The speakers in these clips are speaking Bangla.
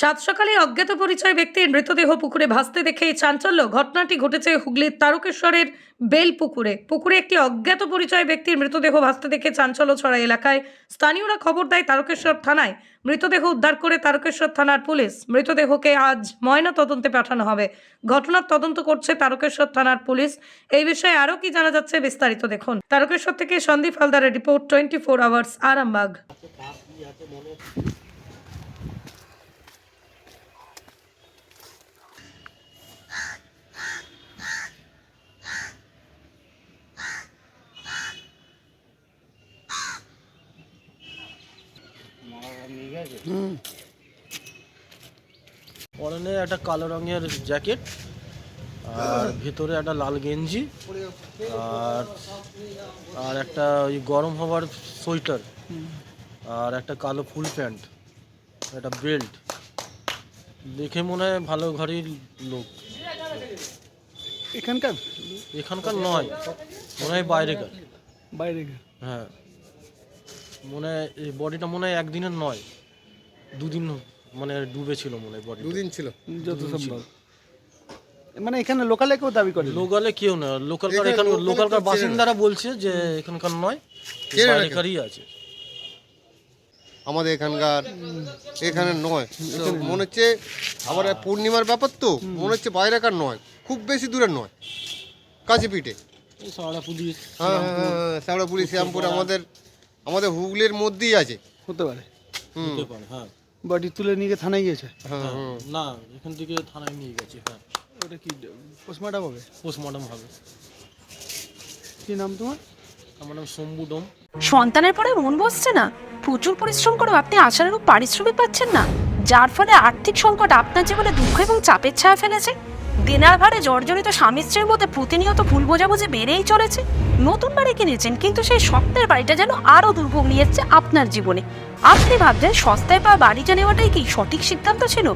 সাত সকালে অজ্ঞাত পরিচয় ব্যক্তির মৃতদেহ পুকুরে ভাসতে দেখে চাঞ্চল্য। ঘটনাটি ঘটেছে হুগলির তারকেশ্বরের পুকুরে একটি অজ্ঞাত পরিচয় ব্যক্তির মৃতদেহ ভাসতে দেখে চাঞ্চল্য ছড়ায় এলাকায়। স্থানীয়রা খবর দেয় তারকেশ্বর থানায়। মৃতদেহ উদ্ধার করে তারকেশ্বর থানার পুলিশ। মৃতদেহকে আজ ময়না তদন্তে পাঠানো হবে। ঘটনার তদন্ত করছে তারকেশ্বর থানার পুলিশ। এই বিষয়ে আরও কি জানা যাচ্ছে বিস্তারিত দেখুন। তারকেশ্বর থেকে সন্দীপ হালদারের রিপোর্ট, 24 আওয়ার্স আরামবাগ। পরনে একটা কালো রঙের জ্যাকেট আর ভেতরে একটা লাল গেঞ্জি আর একটা ওই গরম হবার সোয়েটার আর একটা কালো ফুল প্যান্ট, একটা বেল্ট। দেখে মনে হয় ভালো ঘরের লোক। এখানকার নয়, মনে হয় বাইরেকার। হ্যাঁ, মনে হয় এই বডিটা মনে হয় একদিনের নয়, দুদিন মানে ডুবেছিল মনে হয়। বডি দুদিন ছিল যত সম্ভব। মানে এখানে লোকালে কেউ দাবি করে? লোকালে কেউ না, লোকালকার বাসিন্দারা বলছে যে এখানকার নয়, বাইরেকারই আছে। আমাদের এখানে নয়, তো মনে হচ্ছে আবার পূর্ণিমার ব্যাপার, তো মনে হচ্ছে বাইরেকার নয়, খুব বেশি দূরের নয়, কাছে পিঠে। শ্যাওড়াপুরি শ্যামপুর আমাদের হুগলির মধ্যেই আছে। হতে পারে। হ্যাঁ, বডি তুলে নিয়ে গিয়ে থানায় গিয়েছে? না, এখান থেকে থানায় নিয়ে গেছে। হ্যাঁ, ওটা কি পোস্টমর্টম হবে? পোস্টমর্টম হবে। কি নাম তোমার? আমার নাম শম্ভু ডোম। সন্তানের পরে মন বসছে না, প্রচুর পরিশ্রম করেও আপনি আশানুরূপ পারিশ্রমিক পাচ্ছেন না, যার ফলে আর্থিক সংকট আপনার জীবনে দুঃখ এবং চাপের ছায়া ফেলেছে। দিনার ভারে জর্জরিত স্বামী স্ত্রীর মধ্যে প্রতিনিয়ত ভুল বোঝাবুঝি বেড়েই চলেছে। নতুন বাড়ি কিনেছেন, কিন্তু সেই স্বপ্নের বাড়িটা যেন আরও দুর্ভোগ নিয়ে যাচ্ছে আপনার জীবনে। আপনি ভাবছেন সস্তায় পাওয়া বাড়িটা নেওয়াটাই কি সঠিক সিদ্ধান্ত ছিল?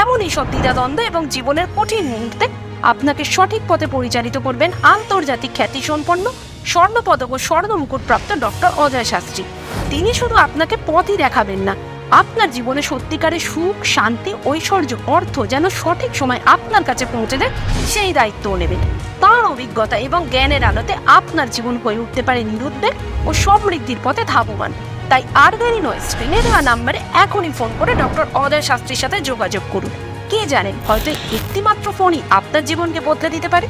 এমনই সব দ্বিধাদ্বন্দ্ব এবং জীবনের কঠিন মুহূর্তে আপনাকে সঠিক পথে পরিচালিত করবেন আন্তর্জাতিক খ্যাতিসম্পন্ন স্বর্ণপদক ও স্বর্ণ মুকুটপ্রাপ্ত ডক্টর অজয় শাস্ত্রী। তিনি শুধু আপনাকে পথই দেখাবেন না, আপনার জীবনে সত্যিকারের সুখ, শান্তি, ঐশ্বর্য, অর্থ যেন সঠিক সময় আপনার কাছে পৌঁছে দেয়, সেই দায়িত্বও নেবেন। তাঁর অভিজ্ঞতা এবং জ্ঞানের আলোতে আপনার জীবন হয়ে উঠতে পারে নিরুদ্বেগ ও সমৃদ্ধির পথে ধাবমান। তাই আর দেরি নয়, স্ক্রিনে দেওয়া নাম্বারে এখনই ফোন করে ডক্টর অজয় শাস্ত্রীর সাথে যোগাযোগ করুন। কে জানেন, হয়তো একটিমাত্র ফোনই আপনার জীবনকে বদলে দিতে পারে।